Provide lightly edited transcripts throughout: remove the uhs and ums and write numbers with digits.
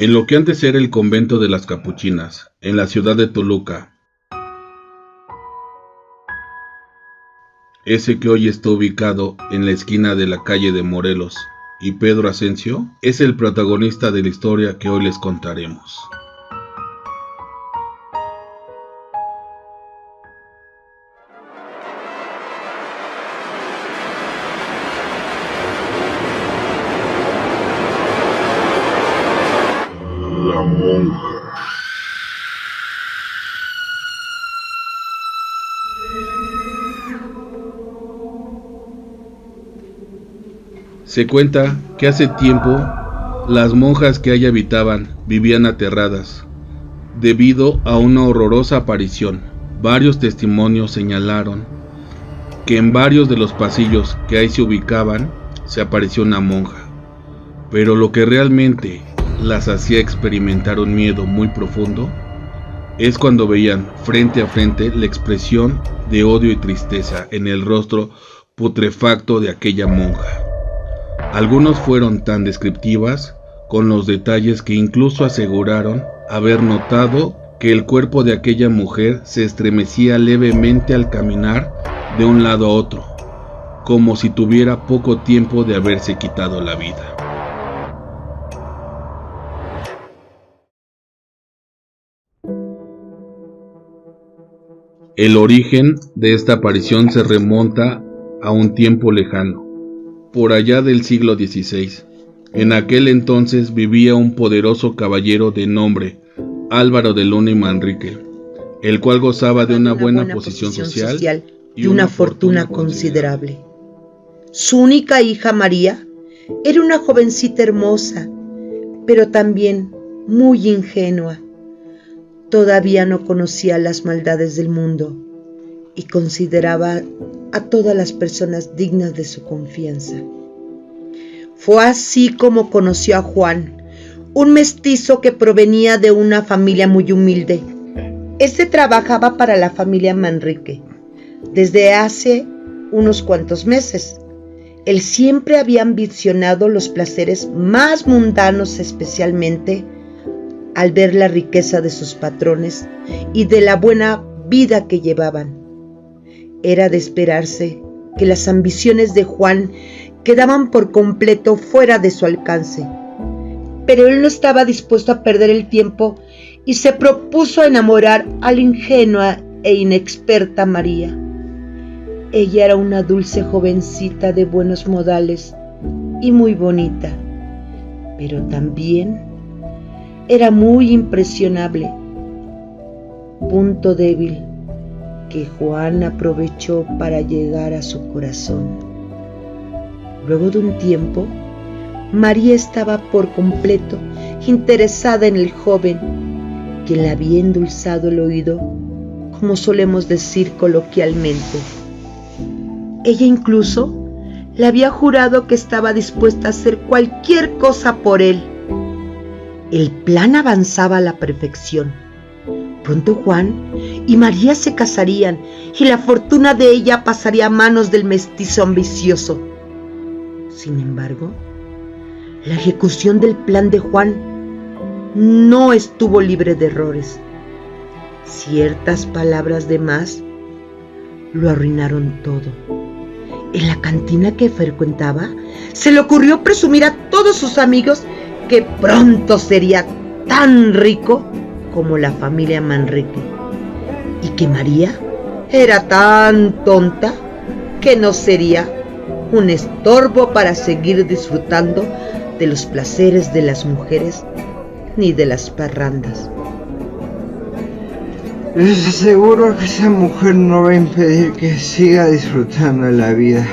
En lo que antes era el convento de las Capuchinas, en la ciudad de Toluca, ese que hoy está ubicado en la esquina de la calle de Morelos y Pedro Asensio, es el protagonista de la historia que hoy les contaremos. La monja. Se cuenta que hace tiempo las monjas que allí habitaban vivían aterradas debido a una horrorosa aparición. Varios testimonios señalaron que en varios de los pasillos que ahí se ubicaban se apareció una monja, pero lo que realmente las hacía experimentar un miedo muy profundo es cuando veían frente a frente la expresión de odio y tristeza en el rostro putrefacto de aquella monja. Algunos fueron tan descriptivas con los detalles que incluso aseguraron haber notado que el cuerpo de aquella mujer se estremecía levemente al caminar de un lado a otro, como si tuviera poco tiempo de haberse quitado la vida. El origen de esta aparición se remonta a un tiempo lejano, por allá del siglo XVI. En aquel entonces vivía un poderoso caballero de nombre Álvaro de Luna y Manrique, el cual gozaba de una buena posición social y una fortuna considerable. Su única hija María era una jovencita hermosa, pero también muy ingenua. Todavía no conocía las maldades del mundo y consideraba a todas las personas dignas de su confianza. Fue así como conoció a Juan, un mestizo que provenía de una familia muy humilde. Este trabajaba para la familia Manrique desde hace unos cuantos meses. Él siempre había ambicionado los placeres más mundanos, especialmente al ver la riqueza de sus patrones y de la buena vida que llevaban. Era de esperarse que las ambiciones de Juan quedaban por completo fuera de su alcance, pero él no estaba dispuesto a perder el tiempo y se propuso enamorar a la ingenua e inexperta María. Ella era una dulce jovencita de buenos modales y muy bonita, pero también era muy impresionable, punto débil que Juan aprovechó para llegar a su corazón. Luego de un tiempo, María estaba por completo interesada en el joven, quien le había endulzado el oído, como solemos decir coloquialmente. Ella incluso le había jurado que estaba dispuesta a hacer cualquier cosa por él. El plan avanzaba a la perfección. Pronto Juan y María se casarían y la fortuna de ella pasaría a manos del mestizo ambicioso. Sin embargo, la ejecución del plan de Juan no estuvo libre de errores. Ciertas palabras de más lo arruinaron todo. En la cantina que frecuentaba, se le ocurrió presumir a todos sus amigos que pronto sería tan rico como la familia Manrique, y que María era tan tonta que no sería un estorbo para seguir disfrutando de los placeres de las mujeres ni de las parrandas. Les aseguro que esa mujer no va a impedir que siga disfrutando de la vida.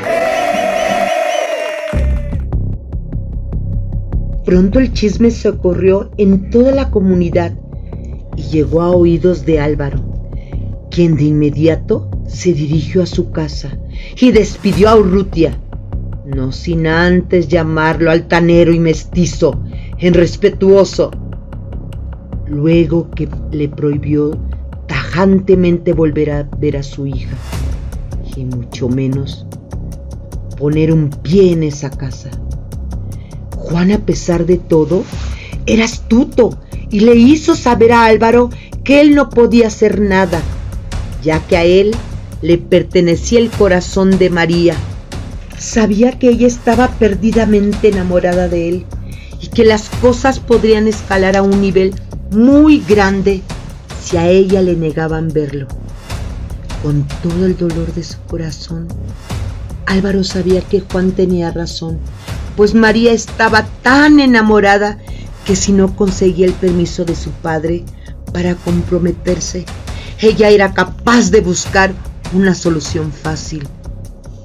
Pronto el chisme se corrió en toda la comunidad y llegó a oídos de Álvaro, quien de inmediato se dirigió a su casa y despidió a Urrutia, no sin antes llamarlo altanero y mestizo, irrespetuoso. Luego que le prohibió tajantemente volver a ver a su hija y mucho menos poner un pie en esa casa. Juan, a pesar de todo, Era astuto y le hizo saber a Álvaro que él no podía hacer nada, ya que a él le pertenecía el corazón de María. Sabía que ella estaba perdidamente enamorada de él y que las cosas podrían escalar a un nivel muy grande si a ella le negaban verlo. Con todo el dolor de su corazón, Álvaro sabía que Juan tenía razón, pues María estaba tan enamorada que si no conseguía el permiso de su padre para comprometerse, ella era capaz de buscar una solución fácil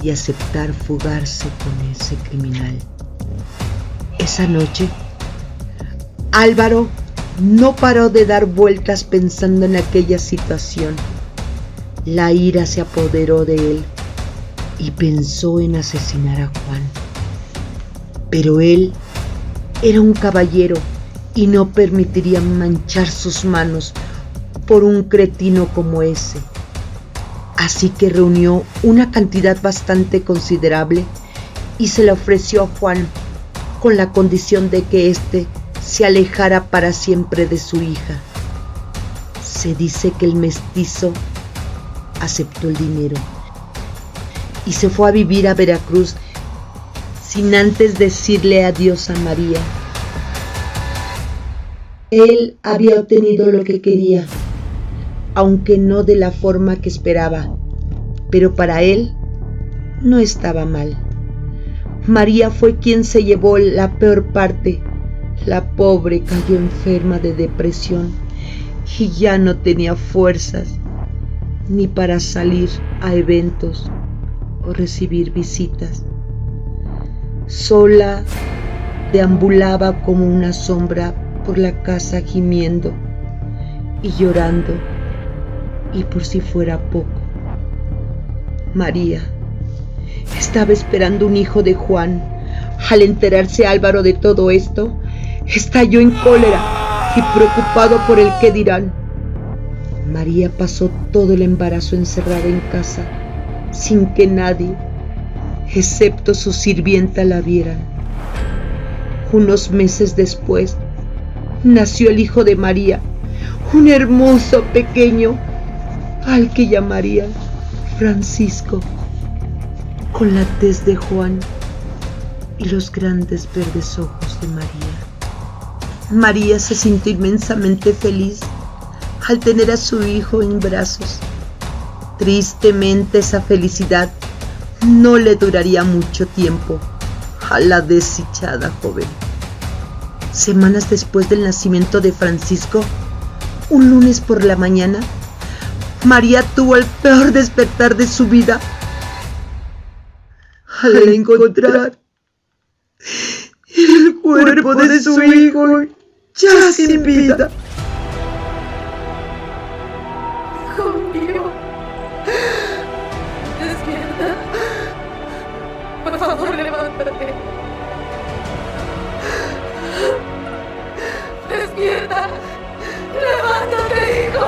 y aceptar fugarse con ese criminal. Esa noche, Álvaro no paró de dar vueltas pensando en aquella situación. La ira se apoderó de él y pensó en asesinar a Juan. Pero él era un caballero y no permitiría manchar sus manos por un cretino como ese. Así que reunió una cantidad bastante considerable y se la ofreció a Juan con la condición de que éste se alejara para siempre de su hija. Se dice que el mestizo aceptó el dinero y se fue a vivir a Veracruz sin antes decirle adiós a María. Él había obtenido lo que quería, aunque no de la forma que esperaba, pero para él no estaba mal. María fue quien se llevó la peor parte. La pobre cayó enferma de depresión y ya no tenía fuerzas ni para salir a eventos o recibir visitas. Sola deambulaba como una sombra por la casa gimiendo y llorando, y por si fuera poco, María estaba esperando un hijo de Juan. Al enterarse Álvaro de todo esto, estalló en cólera y preocupado por el qué dirán. María pasó todo el embarazo encerrada en casa, sin que nadie, excepto su sirvienta, la vieran. Unos meses después, nació el hijo de María, un hermoso pequeño, al que llamarían Francisco, con la tez de Juan y los grandes verdes ojos de María. María se sintió inmensamente feliz al tener a su hijo en brazos. Tristemente, esa felicidad no le duraría mucho tiempo a la desdichada joven. Semanas después del nacimiento de Francisco, un lunes por la mañana, María tuvo el peor despertar de su vida al encontrar el cuerpo de su hijo ya sin vida. Hijo mío, despierta. Por favor, levántate. Despierta. Levántate, hijo.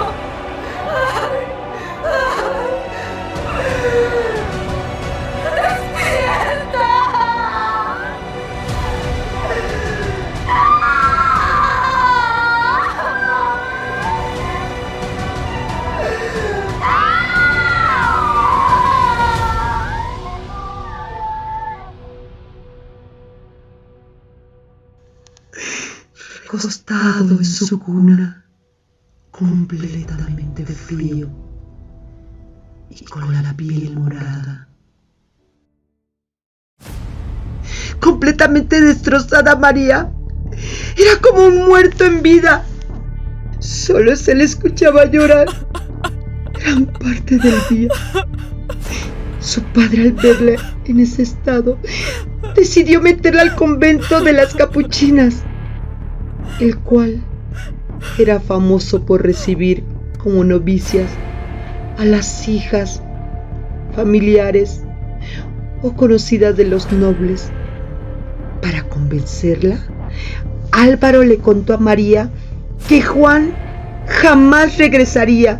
Ay, despierta. Recostado en su cuna, completamente frío y con la piel morada. Completamente destrozada, María era como un muerto en vida. Solo se le escuchaba llorar gran parte del día. Su padre, al verla en ese estado, decidió meterla al convento de las Capuchinas, el cual era famoso por recibir como novicias a las hijas, familiares o conocidas de los nobles. Para convencerla, Álvaro le contó a María que Juan jamás regresaría,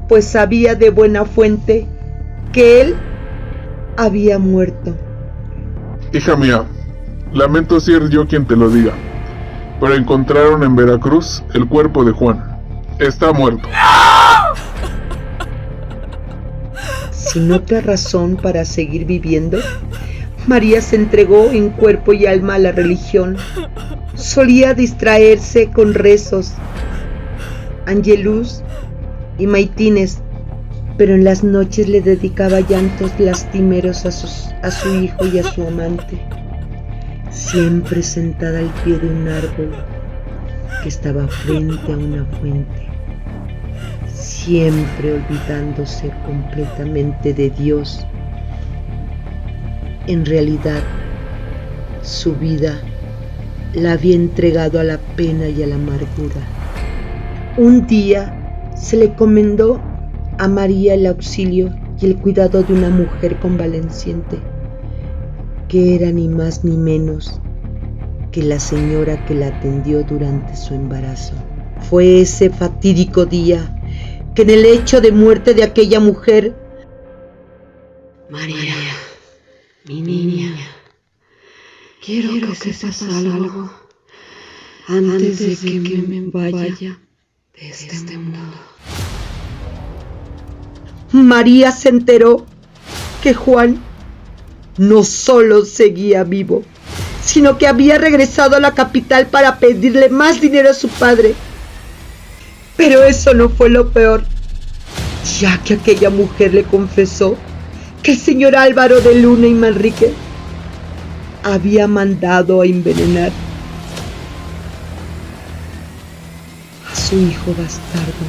pues sabía de buena fuente que él había muerto. Hija mía, lamento ser yo quien te lo diga, pero encontraron en Veracruz el cuerpo de Juan. Está muerto. Sin otra razón para seguir viviendo, María se entregó en cuerpo y alma a la religión. Solía distraerse con rezos, angelus y maitines, pero en las noches le dedicaba llantos lastimeros a su hijo y a su amante, siempre sentada al pie de un árbol que estaba frente a una fuente, siempre olvidándose completamente de Dios. En realidad, su vida la había entregado a la pena y a la amargura. Un día se le encomendó a María el auxilio y el cuidado de una mujer convaleciente, que era ni más ni menos que la señora que la atendió durante su embarazo. Fue ese fatídico día que en el hecho de muerte de aquella mujer, María, mi niña, quiero que sepas algo antes de que me vaya de este mundo. María se enteró que Juan no solo seguía vivo, sino que había regresado a la capital para pedirle más dinero a su padre. Pero eso no fue lo peor, ya que aquella mujer le confesó que el señor Álvaro de Luna y Manrique había mandado a envenenar a su hijo bastardo.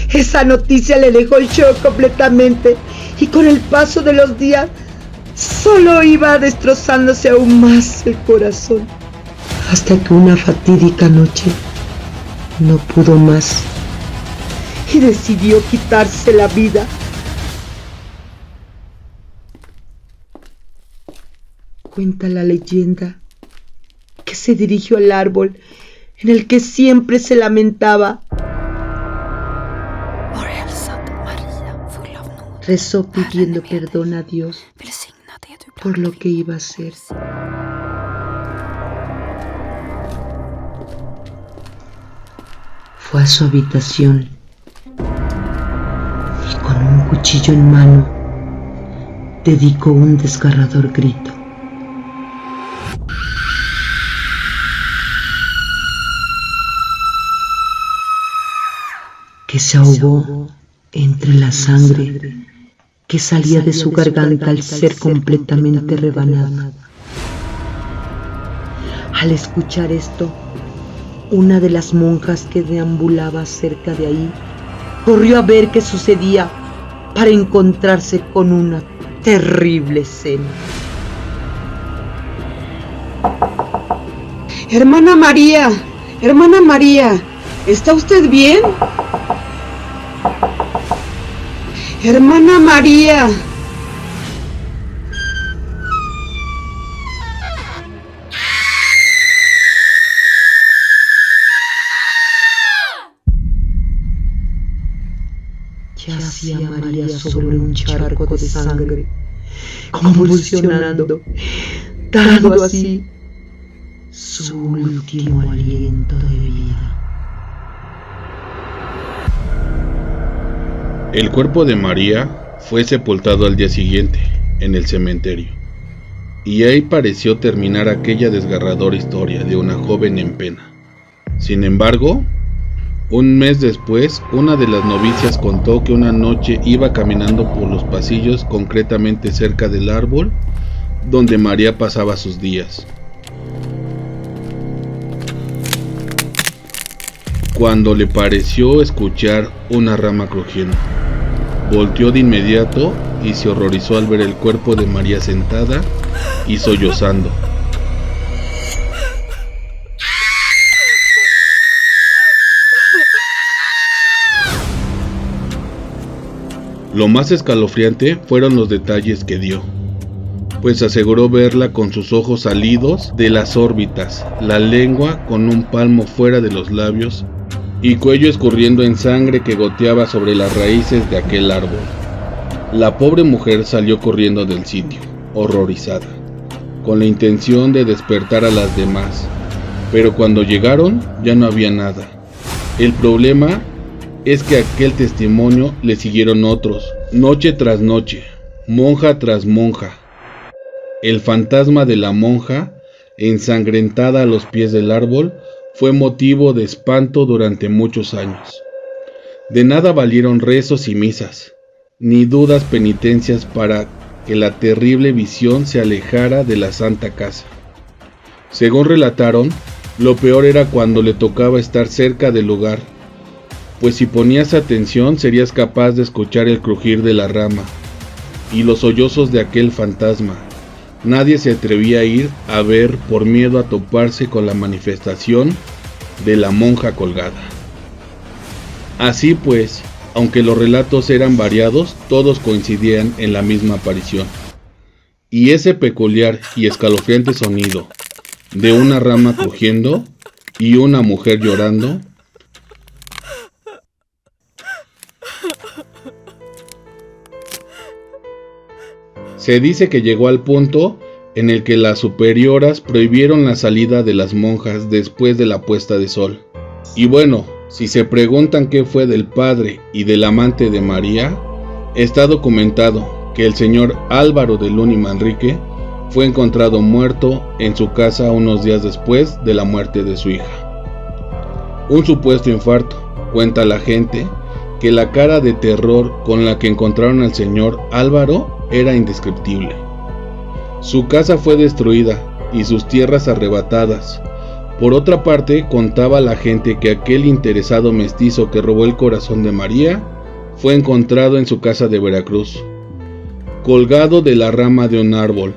Esa noticia le dejó el shock completamente, y con el paso de los días solo iba destrozándose aún más el corazón, hasta que una fatídica noche no pudo más y decidió quitarse la vida. Cuenta la leyenda que se dirigió al árbol en el que siempre se lamentaba. Rezó pidiendo perdón a Dios por lo que iba a hacer. Fue a su habitación y con un cuchillo en mano dedicó un desgarrador grito. Que se ahogó entre la sangre que salía de su garganta al ser completamente rebanada. Al escuchar esto, una de las monjas que deambulaba cerca de ahí corrió a ver qué sucedía para encontrarse con una terrible escena. Hermana María, ¿está usted bien? Hermana María. Yacía María sobre un charco de sangre, convulsionando, dando así su último aliento de vida. El cuerpo de María fue sepultado al día siguiente en el cementerio, y ahí pareció terminar aquella desgarradora historia de una joven en pena. Sin embargo, un mes después, una de las novicias contó que una noche iba caminando por los pasillos, concretamente cerca del árbol donde María pasaba sus días, cuando le pareció escuchar una rama crujiendo. Volteó de inmediato y se horrorizó al ver el cuerpo de María sentada y sollozando. Lo más escalofriante fueron los detalles que dio, pues aseguró verla con sus ojos salidos de las órbitas, la lengua con un palmo fuera de los labios y cuello escurriendo en sangre que goteaba sobre las raíces de aquel árbol. La pobre mujer salió corriendo del sitio, horrorizada, con la intención de despertar a las demás, pero cuando llegaron ya no había nada. El problema es que a aquel testimonio le siguieron otros, noche tras noche, monja tras monja. El fantasma de la monja, ensangrentada a los pies del árbol, fue motivo de espanto durante muchos años. De nada valieron rezos y misas, ni dudas penitencias para que la terrible visión se alejara de la santa casa. Según relataron, lo peor era cuando le tocaba estar cerca del lugar, pues si ponías atención serías capaz de escuchar el crujir de la rama y los sollozos de aquel fantasma. Nadie se atrevía a ir a ver por miedo a toparse con la manifestación de la monja colgada. Así pues, aunque los relatos eran variados, todos coincidían en la misma aparición. Y ese peculiar y escalofriante sonido de una rama crujiendo y una mujer llorando se dice que llegó al punto en el que las superioras prohibieron la salida de las monjas después de la puesta de sol. Y bueno, si se preguntan qué fue del padre y del amante de María, está documentado que el señor Álvaro de Luna y Manrique fue encontrado muerto en su casa unos días después de la muerte de su hija. Un supuesto infarto. Cuenta la gente que la cara de terror con la que encontraron al señor Álvaro era indescriptible. Su casa fue destruida y sus tierras arrebatadas. Por otra parte, contaba la gente que aquel interesado mestizo que robó el corazón de María fue encontrado en su casa de Veracruz, colgado de la rama de un árbol,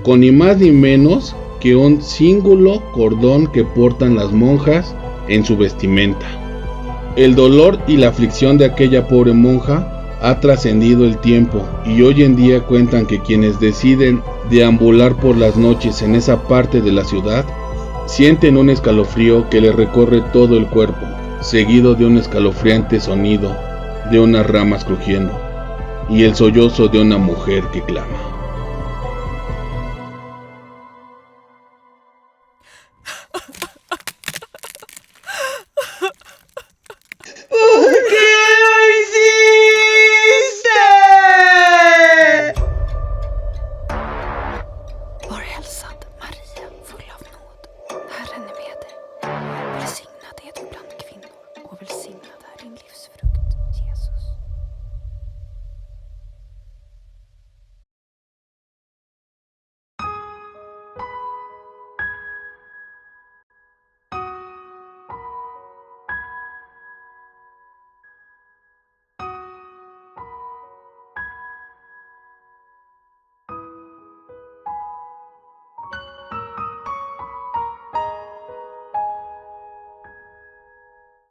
con ni más ni menos que un singulo cordón que portan las monjas en su vestimenta. El dolor y la aflicción de aquella pobre monja ha trascendido el tiempo y hoy en día cuentan que quienes deciden deambular por las noches en esa parte de la ciudad sienten un escalofrío que les recorre todo el cuerpo, seguido de un escalofriante sonido de unas ramas crujiendo y el sollozo de una mujer que clama.